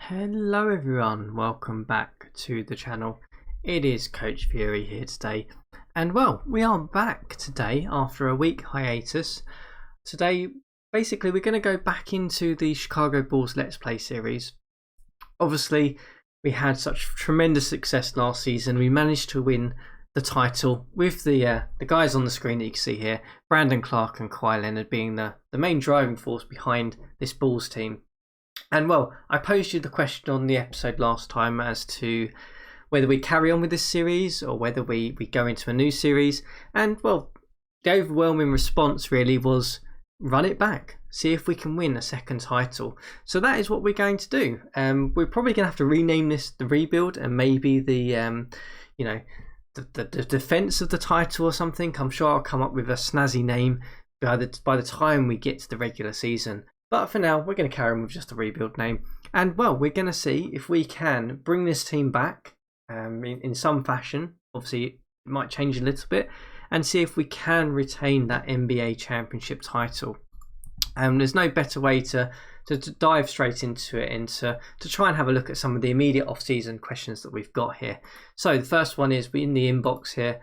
Hello everyone, welcome back to the channel. It is CoachFury here today, and well, we are back today after a week hiatus. Today, basically, we're going to go back into the Chicago Bulls Let's Play series. Obviously, we had such tremendous success last season. We managed to win the title with the guys on the screen that you can see here, Brandon Clark and Kawhi Leonard being the main driving force behind this Bulls team. And well, I posed you the question on the episode last time as to whether we carry on with this series or whether we go into a new series. And well, the overwhelming response really was run it back, see if we can win a second title. So that is what we're going to do. We're probably going to have to rename this the Rebuild and maybe the defense of the title or something. I'm sure I'll come up with a snazzy name by the time we get to the regular season. But for now, we're going to carry on with just the Rebuild name. And well, we're going to see if we can bring this team back in some fashion. Obviously, it might change a little bit. And see if we can retain that NBA championship title. There's no better way to dive straight into it and to try and have a look at some of the immediate off-season questions that we've got here. So the first one is, in the inbox here,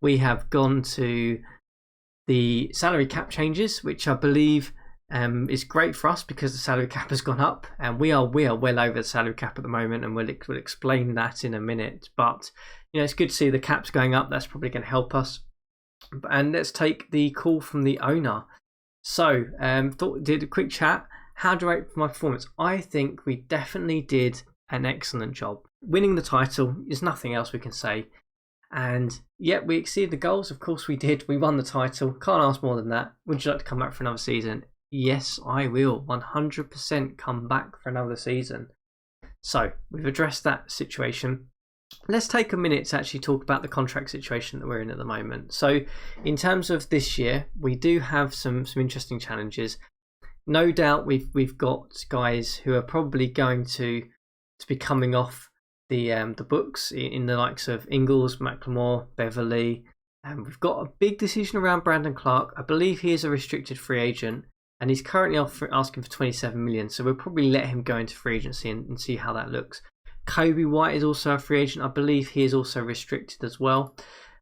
we have gone to the salary cap changes, which I believe is great for us because the salary cap has gone up, and we are well over the salary cap at the moment, and we'll explain that in a minute. But you know, it's good to see the caps going up. That's probably going to help us. And let's take the call from the owner. So did a quick chat. How do I rate my performance? I think we definitely did an excellent job. Winning the title is nothing else we can say. And yet we exceeded the goals. Of course we did. We won the title. Can't ask more than that. Would you like to come back for another season? Yes, I will 100% come back for another season. So we've addressed that situation. Let's take a minute to actually talk about the contract situation that we're in at the moment. So in terms of this year, we do have some interesting challenges. No doubt we've got guys who are probably going to be coming off the books in the likes of Ingles, McLemore, Beverly. And we've got a big decision around Brandon Clark. I believe he is a restricted free agent. And he's currently asking for 27 million. So we'll probably let him go into free agency and see how that looks. Kobe White is also a free agent. I believe he is also restricted as well.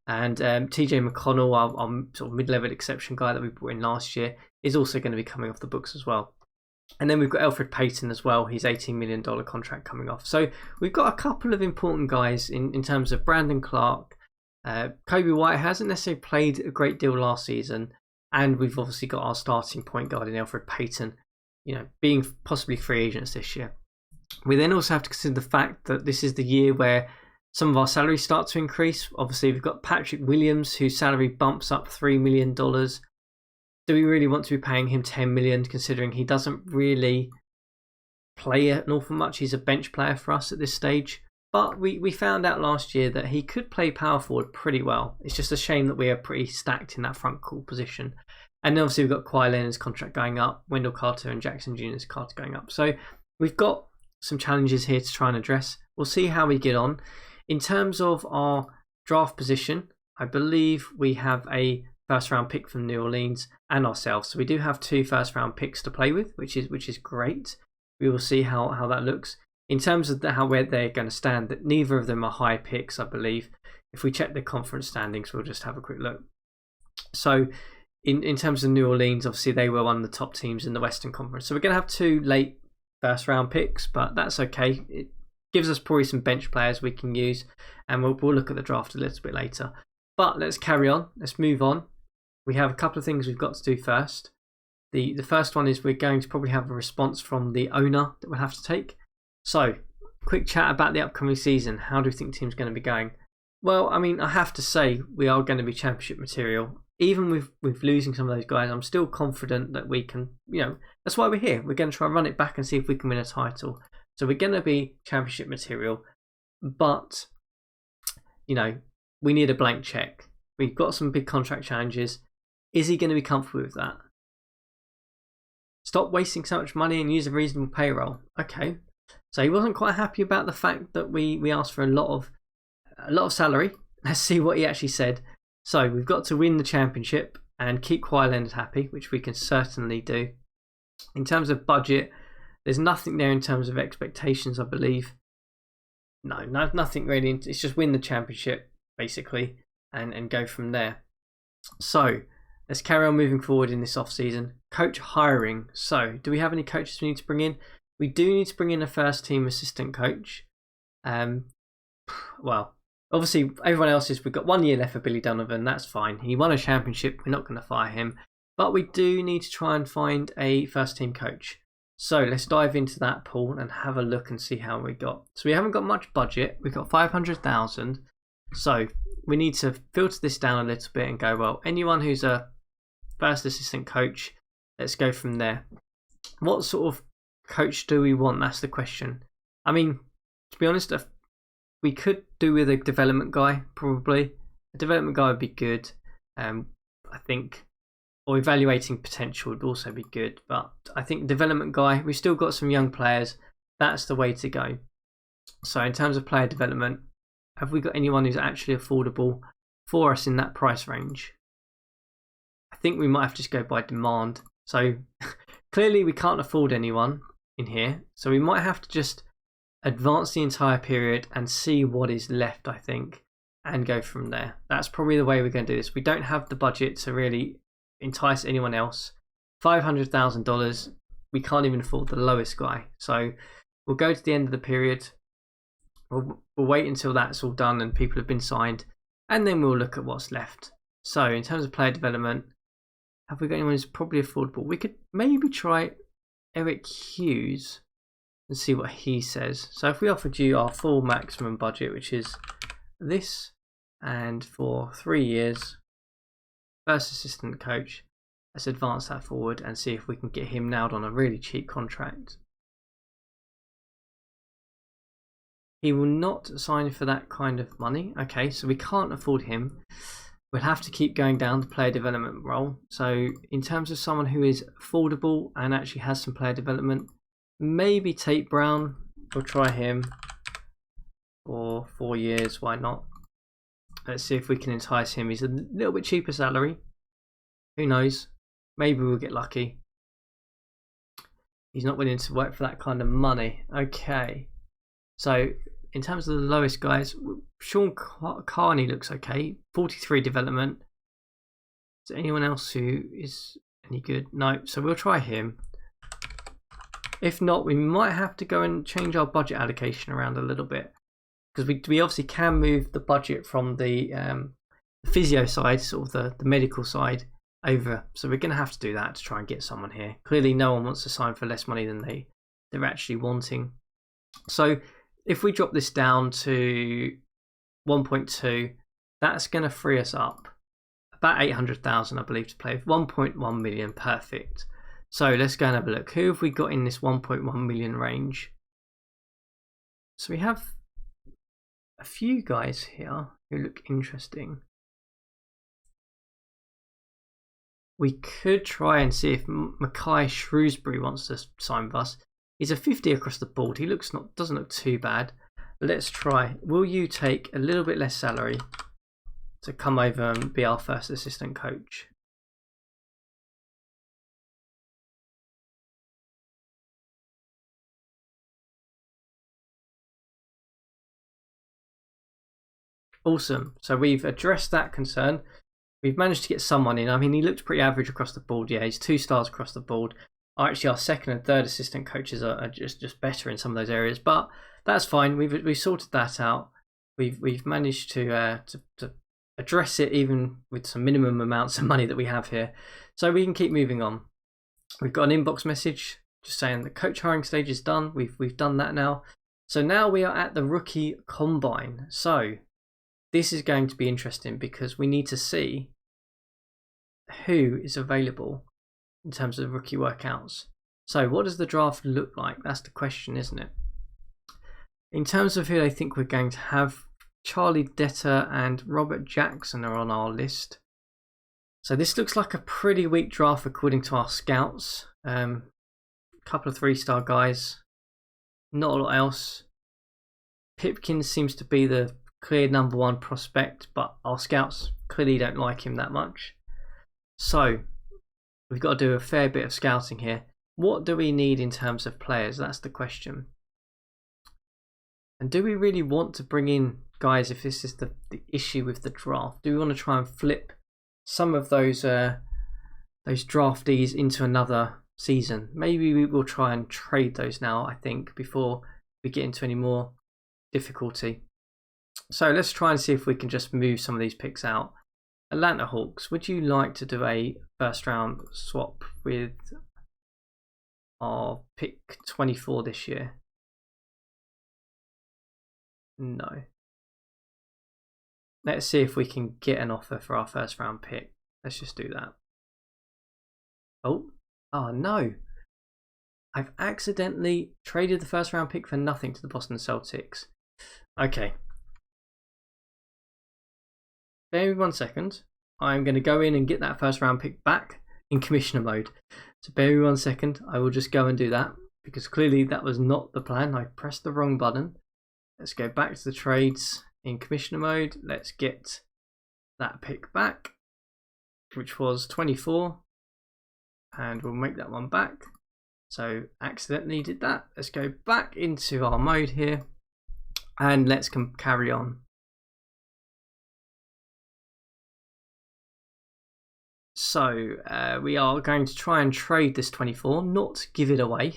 And TJ McConnell, our sort of mid-level exception guy that we brought in last year, is also going to be coming off the books as well. And then we've got Elfrid Payton as well. His $18 million contract coming off. So we've got a couple of important guys in terms of Brandon Clark. Kobe White hasn't necessarily played a great deal last season. And we've obviously got our starting point guard in Elfrid Payton, you know, being possibly free agents this year. We then also have to consider the fact that this is the year where some of our salaries start to increase. Obviously, we've got Patrick Williams, whose salary bumps up $3 million. Do we really want to be paying him $10 million, considering he doesn't really play an awful much? He's a bench player for us at this stage. But we found out last year that he could play power forward pretty well. It's just a shame that we are pretty stacked in that front court position. And then obviously we've got Kawhi Leonard's contract going up, Wendell Carter and Jackson Jr.'s contract going up. So we've got some challenges here to try and address. We'll see how we get on. In terms of our draft position, I believe we have a first round pick from New Orleans and ourselves. So we do have 2 first round picks to play with, which is great. We will see how that looks. In terms of where they're going to stand, that neither of them are high picks, I believe. If we check the conference standings, we'll just have a quick look. So in terms of New Orleans, obviously they were one of the top teams in the Western Conference. So we're going to have 2 late first round picks, but that's okay. It gives us probably some bench players we can use, and we'll look at the draft a little bit later. But let's carry on. Let's move on. We have a couple of things we've got to do first. The first one is we're going to probably have a response from the owner that we'll have to take. So, quick chat about the upcoming season. How do we think the team's going to be going? Well, I mean, I have to say we are going to be championship material. Even with losing some of those guys, I'm still confident that we can, you know, that's why we're here. We're going to try and run it back and see if we can win a title. So we're going to be championship material. But, you know, we need a blank check. We've got some big contract challenges. Is he going to be comfortable with that? Stop wasting so much money and use a reasonable payroll. Okay. So he wasn't quite happy about the fact that we asked for a lot of salary. Let's see what he actually said. So we've got to win the championship and keep Kawhi Leonard happy, which we can certainly do. In terms of budget, There's nothing there in terms of expectations, I believe. No, nothing really. It's just win the championship basically, and go from there. So let's carry on moving forward in this off season. Coach hiring. So do we have any coaches we need to bring in? We do need to bring in a first team assistant coach. Well, obviously everyone else we've got 1 year left for Billy Donovan. That's fine. He won a championship. We're not going to fire him, but we do need to try and find a first team coach. So let's dive into that pool and have a look and see how we got. So we haven't got much budget. We've got 500,000. So we need to filter this down a little bit and go, well, anyone who's a first assistant coach, let's go from there. What sort of coach do we want? That's the question. I mean, to be honest, we could do with a development guy, probably. A development guy would be good, I think. Or evaluating potential would also be good. But I think development guy, we've still got some young players. That's the way to go. So in terms of player development, have we got anyone who's actually affordable for us in that price range? I think we might have to just go by demand. So clearly we can't afford anyone in here. So we might have to just advance the entire period and see what is left, I think, and go from there. That's probably the way we're going to do this. We don't have the budget to really entice anyone else. $500,000, we can't even afford the lowest guy. So we'll go to the end of the period. We'll wait until that's all done and people have been signed, and then we'll look at what's left. So in terms of player development, have we got anyone who's probably affordable? We could maybe try Eric Hughes and see what he says. So if we offered you our full maximum budget, which is this, and for 3 years, first assistant coach, let's advance that forward and see if we can get him nailed on a really cheap contract. He will not sign for that kind of money. Okay, so we can't afford him. We'll have to keep going down the player development role. So in terms of someone who is affordable and actually has some player development, maybe Tate Brown. We'll try him for 4 years. Why not? Let's see if we can entice him. He's a little bit cheaper salary. Who knows? Maybe we'll get lucky. He's not willing to work for that kind of money. Okay. So in terms of the lowest guys, Sean Carney looks okay. 43 development. Is there anyone else who is any good? No. So we'll try him. If not, we might have to go and change our budget allocation around a little bit, because we obviously can move the budget from the physio side, sort of the medical side, over. So we're going to have to do that to try and get someone here. Clearly no one wants to sign for less money than they're actually wanting. So if we drop this down to 1.2, that's going to free us up about 800,000, I believe, to play with. 1.1 million, perfect. So let's go and have a look. Who have we got in this 1.1 million range? So we have a few guys here who look interesting. We could try and see if Mackay Shrewsbury wants to sign with us. He's a 50 across the board. He doesn't look too bad. Let's try. Will you take a little bit less salary to come over and be our first assistant coach? Awesome. So we've addressed that concern. We've managed to get someone in. I mean, he looked pretty average across the board. Yeah, he's 2 stars across the board. Actually, our second and third assistant coaches are just better in some of those areas, but that's fine. We've sorted that out. We've managed to address it even with some minimum amounts of money that we have here, so we can keep moving on. We've got an inbox message just saying the coach hiring stage is done. We've done that now. So now we are at the rookie combine. So this is going to be interesting because we need to see who is available in terms of rookie workouts. So what does the draft look like? That's the question, isn't it? In terms of who I think we're going to have, Charlie Detter and Robert Jackson are on our list. So this looks like a pretty weak draft according to our scouts. A couple of 3-star guys, not a lot else. Pipkins seems to be the clear number 1 prospect, but our scouts clearly don't like him that much. So we've got to do a fair bit of scouting here. what do we need in terms of players? That's the question. And do we really want to bring in guys if this is the issue with the draft? Do we want to try and flip some of those draftees into another season? Maybe we will try and trade those now, I think, before we get into any more difficulty. So let's try and see if we can just move some of these picks out. Atlanta Hawks, would you like to do a first round swap with our pick 24 this year? No. Let's see if we can get an offer for our first round pick. Let's just do that. Oh no. I've accidentally traded the first round pick for nothing to the Boston Celtics. Okay. Bear with me 1 second. I'm going to go in and get that first round pick back in commissioner mode. So bear with me 1 second. I will just go and do that because clearly that was not the plan. I pressed the wrong button. Let's go back to the trades in commissioner mode. Let's get that pick back, which was 24. And we'll make that one back. So accidentally did that. Let's go back into our mode here and let's carry on. So we are going to try and trade this 24, not give it away.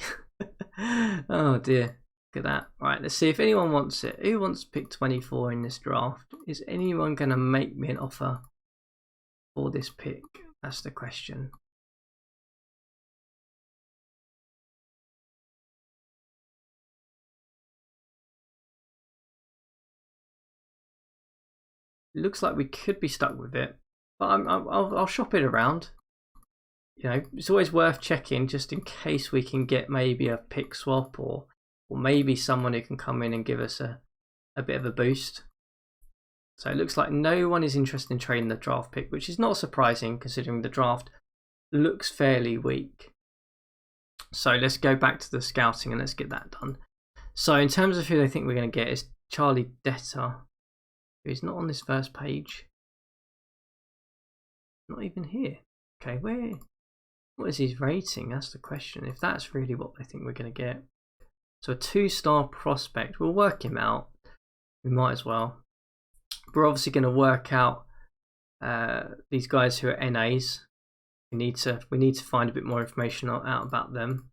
Oh dear, look at that. Right, let's see if anyone wants it. Who wants pick 24 in this draft? Is anyone going to make me an offer for this pick? That's the question. Looks like we could be stuck with it, but I'll shop it around. You know, it's always worth checking just in case we can get maybe a pick swap or maybe someone who can come in and give us a bit of a boost. So it looks like no one is interested in trading the draft pick, which is not surprising considering the draft looks fairly weak. So let's go back to the scouting and let's get that done. So in terms of who they think we're going to get is Charlie Detta. He's not on this first page. Not even here. Okay, what is his rating? That's the question. If that's really what they think we're going to get. So a 2-star prospect. We'll work him out. We might as well. We're obviously going to work out these guys who are NAs. We need to find a bit more information out about them.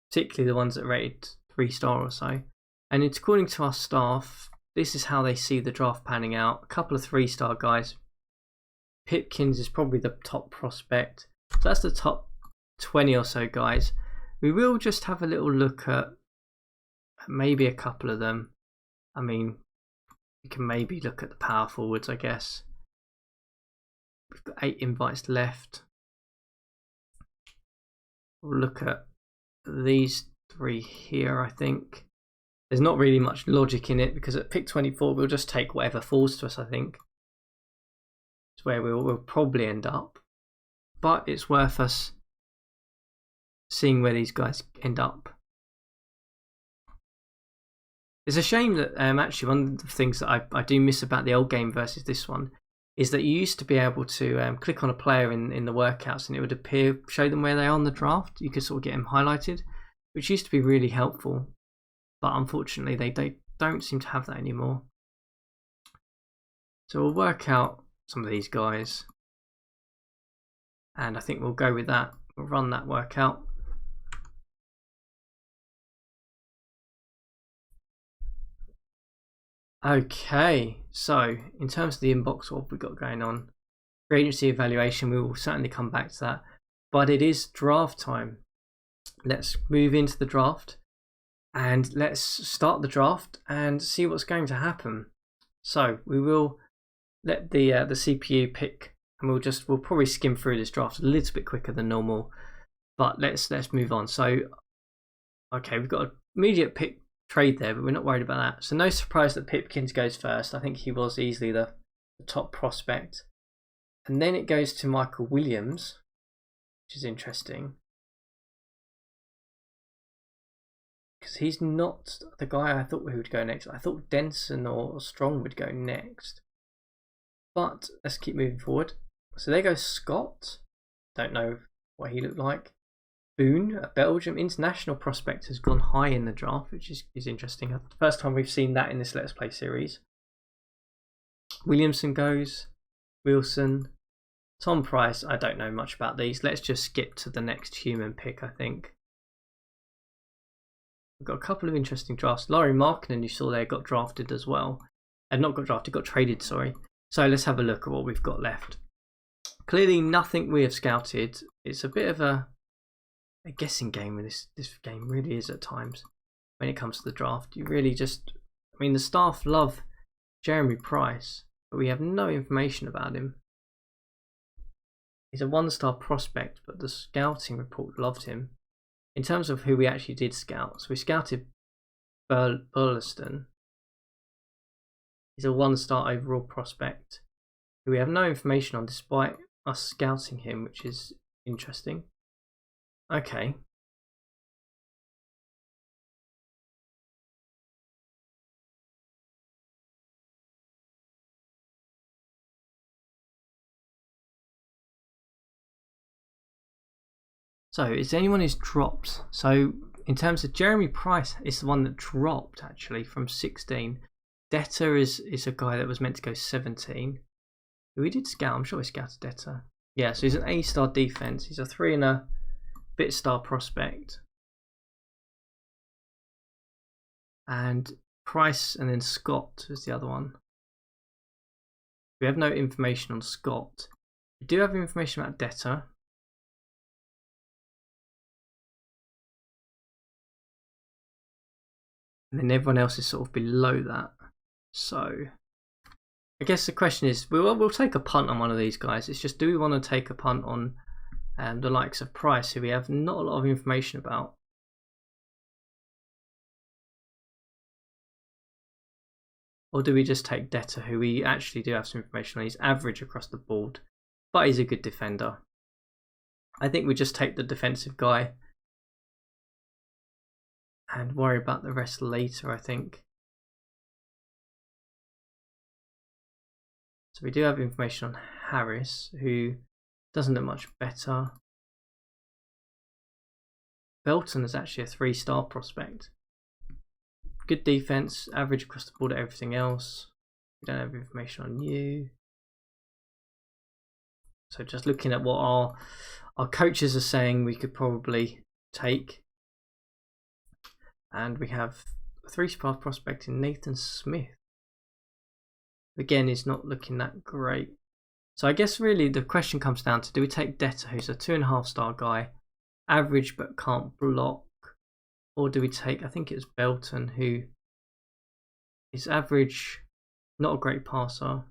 Particularly the ones that are rated 3-star or so. And it's according to our staff, this is how they see the draft panning out. A couple of 3-star guys. Pipkins is probably the top prospect. So that's the top 20 or so guys. We will just have a little look at maybe a couple of them. I mean, we can maybe look at the power forwards, I guess. We've got 8 invites left. We'll look at these 3 here, I think. There's not really much logic in it because at pick 24 we'll just take whatever falls to us, I think. It's where we'll probably end up. But it's worth us seeing where these guys end up. It's a shame that actually one of the things that I do miss about the old game versus this one is that you used to be able to click on a player in the workouts and it would show them where they are on the draft. You could sort of get them highlighted, which used to be really helpful. But unfortunately, they don't seem to have that anymore. So we'll work out some of these guys. And I think we'll go with that. We'll run that workout. Okay, so in terms of the inbox, what we've got going on, free agency evaluation, we will certainly come back to that. But it is draft time. Let's move into the draft. And let's start the draft and see what's going to happen. So we will let the CPU pick, and we'll probably skim through this draft a little bit quicker than normal. But let's move on. So okay, we've got an immediate pick trade there, but we're not worried about that. So no surprise that Pipkins goes first. I think he was easily the top prospect. And then it goes to Michael Williams, which is interesting. Because he's not the guy I thought who would go next. I thought Denson or Strong would go next. But let's keep moving forward. So there goes Scott. Don't know what he looked like. Boone, a Belgium international prospect, has gone high in the draft, which is interesting. First time we've seen that in this Let's Play series. Williamson goes. Wilson. Tom Price, I don't know much about these. Let's just skip to the next human pick, I think. We've got a couple of interesting drafts. Laurie Markkinen, you saw there, got drafted as well. And not got drafted, got traded, sorry. So let's have a look at what we've got left. Clearly nothing we have scouted. It's a bit of a guessing game. This game really is at times. When it comes to the draft, you really just... I mean, the staff love Jeremy Price, but we have no information about him. He's a one-star prospect, but the scouting report loved him. In terms of who we actually did scout, so we scouted Burleson. He's a one-star overall prospect who we have no information on despite us scouting him, which is interesting. Okay. So, is there anyone who's dropped? So, in terms of Jeremy Price, is the one that dropped actually from 16. Detta is a guy that was meant to go 17. We did scout. I'm sure we scouted Detta. Yeah, so he's an A-star defense. He's a 3 and a bit star prospect. And Price and then Scott is the other one. We have no information on Scott. We do have information about Detta. And then everyone else is sort of below that. So I guess the question is, we'll take a punt on one of these guys. It's just, do we want to take a punt on the likes of Price, who we have not a lot of information about? Or do we just take Detta, who we actually do have some information on? He's average across the board, but he's a good defender. I think we just take the defensive guy and worry about the rest later, I think. So we do have information on Harris, who doesn't look much better. Belton is actually a 3-star prospect. Good defense, average across the board at everything else. We don't have information on you. So just looking at what our coaches are saying we could probably take. And we have a 3-star prospect in Nathan Smith. Again, is not looking that great. So I guess really the question comes down to, do we take Detta, who's a 2.5-star guy, average but can't block, or do we take, I think it was Belton, who is average, not a great passer.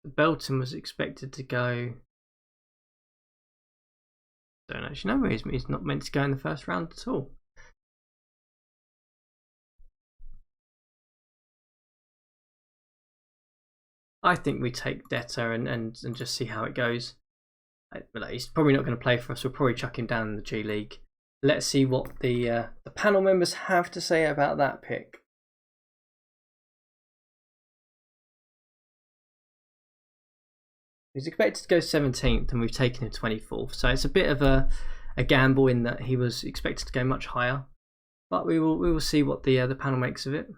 Belton was expected to go, don't actually know where he's not meant to go in the first round at all. I think we take Detta and just see how it goes. He's probably not going to play for us. We'll probably chuck him down in the G League. Let's see what the panel members have to say about that pick. He's expected to go 17th and we've taken him 24th. So it's a bit of a gamble in that he was expected to go much higher. But we will see what the panel makes of it.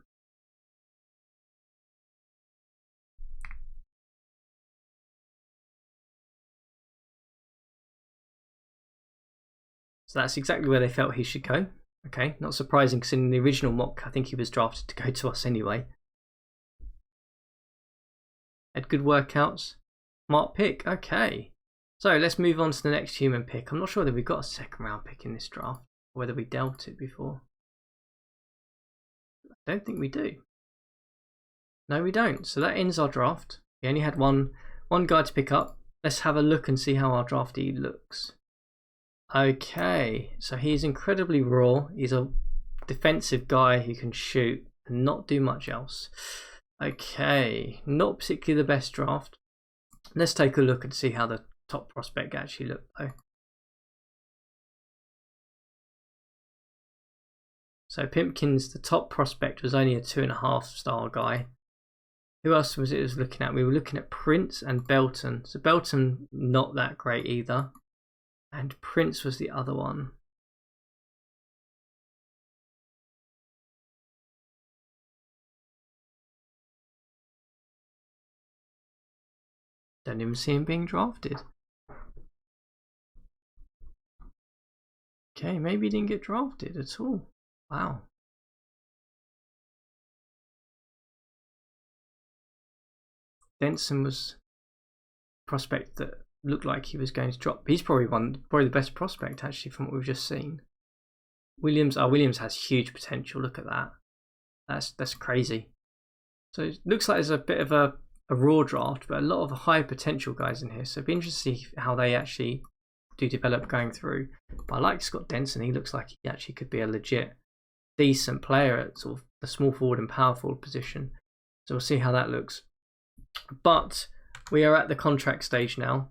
So that's exactly where they felt he should go. Okay, not surprising because in the original mock, I think he was drafted to go to us anyway. Had good workouts. Smart pick. Okay. So let's move on to the next human pick. I'm not sure whether we've got a 2nd round pick in this draft, or whether we dealt it before. I don't think we do. No, we don't. So that ends our draft. We only had one guy to pick up. Let's have a look and see how our draftee looks. Okay, so he's incredibly raw. He's a defensive guy who can shoot and not do much else. Okay, not particularly the best draft. Let's take a look and see how the top prospect actually looked though. So Pimpkins, the top prospect, was only a 2.5-star guy. Who else was it was looking at? We were looking at Prince and Belton. So Belton, not that great either. And Prince was the other one. Don't even see him being drafted. Okay, maybe he didn't get drafted at all. Wow. Denson was a prospect that looked like he was going to drop. He's probably the best prospect actually from what we've just seen. Williams has huge potential. Look at that. That's crazy. So it looks like there's a bit of a raw draft, but a lot of high potential guys in here. So it'd be interesting to see how they actually do develop going through. But I like Scott Denson. He looks like he actually could be a legit, decent player at sort of the small forward and power forward position. So we'll see how that looks. But we are at the contract stage now.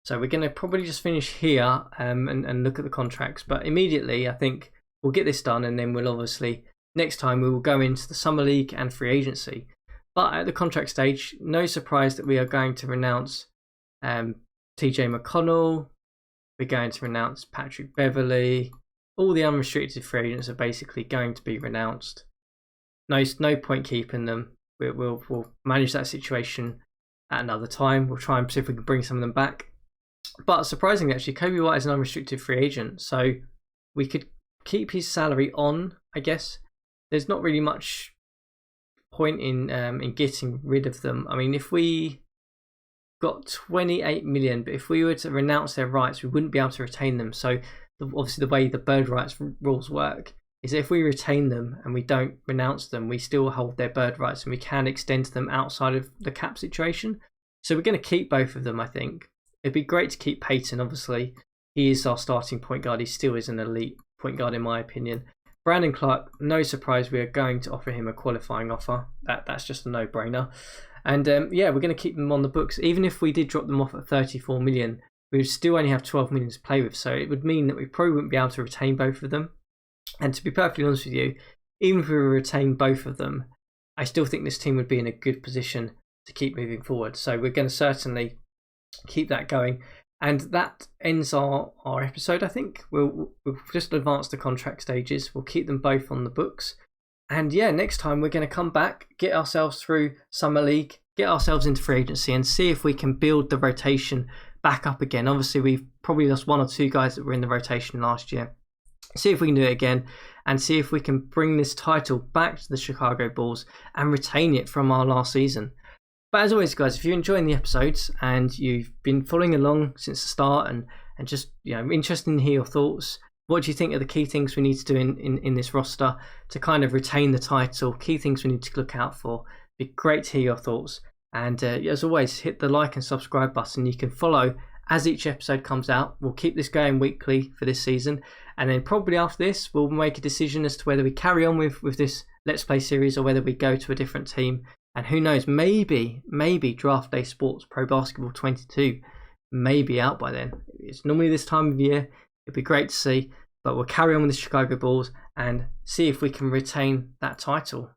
So we're going to probably just finish here and look at the contracts. But immediately, I think we'll get this done, and then we'll obviously, next time we will go into the Summer League and free agency. But at the contract stage, no surprise that we are going to renounce TJ McConnell. We're going to renounce Patrick Beverley. All the unrestricted free agents are basically going to be renounced. No point keeping them. We'll manage that situation at another time. We'll try and see if we can bring some of them back. But surprisingly, actually, Kobe White is an unrestricted free agent, so we could keep his salary on, I guess. There's not really much point in getting rid of them. I mean, if we got 28 million, but if we were to renounce their rights, we wouldn't be able to retain them. So obviously the way the bird rights rules work is if we retain them and we don't renounce them, we still hold their bird rights and we can extend them outside of the cap situation. So we're going to keep both of them, I think. It'd be great to keep Peyton, obviously. He is our starting point guard. He still is an elite point guard in my opinion. Brandon Clark, no surprise, we are going to offer him a qualifying offer. That's just a no-brainer. And yeah, we're going to keep them on the books. Even if we did drop them off at 34 million, we would still only have 12 million to play with. So it would mean that we probably wouldn't be able to retain both of them. And to be perfectly honest with you, even if we retain both of them, I still think this team would be in a good position to keep moving forward. So we're going to certainly keep that going. And that ends our episode, I think. We'll just advance the contract stages. We'll keep them both on the books. And yeah, next time we're going to come back, get ourselves through Summer League, get ourselves into free agency and see if we can build the rotation back up again. Obviously, we've probably lost one or two guys that were in the rotation last year. See if we can do it again and see if we can bring this title back to the Chicago Bulls and retain it from our last season. But as always, guys, if you're enjoying the episodes and you've been following along since the start and just interested in hear your thoughts, what do you think are the key things we need to do in this roster to kind of retain the title? Key things we need to look out for. It'd be great to hear your thoughts. And as always, hit the like and subscribe button. You can follow as each episode comes out. We'll keep this going weekly for this season. And then probably after this, we'll make a decision as to whether we carry on with this Let's Play series or whether we go to a different team. And who knows, maybe Draft Day Sports Pro Basketball 22 may be out by then. It's normally this time of year. It'd be great to see. But we'll carry on with the Chicago Bulls and see if we can retain that title.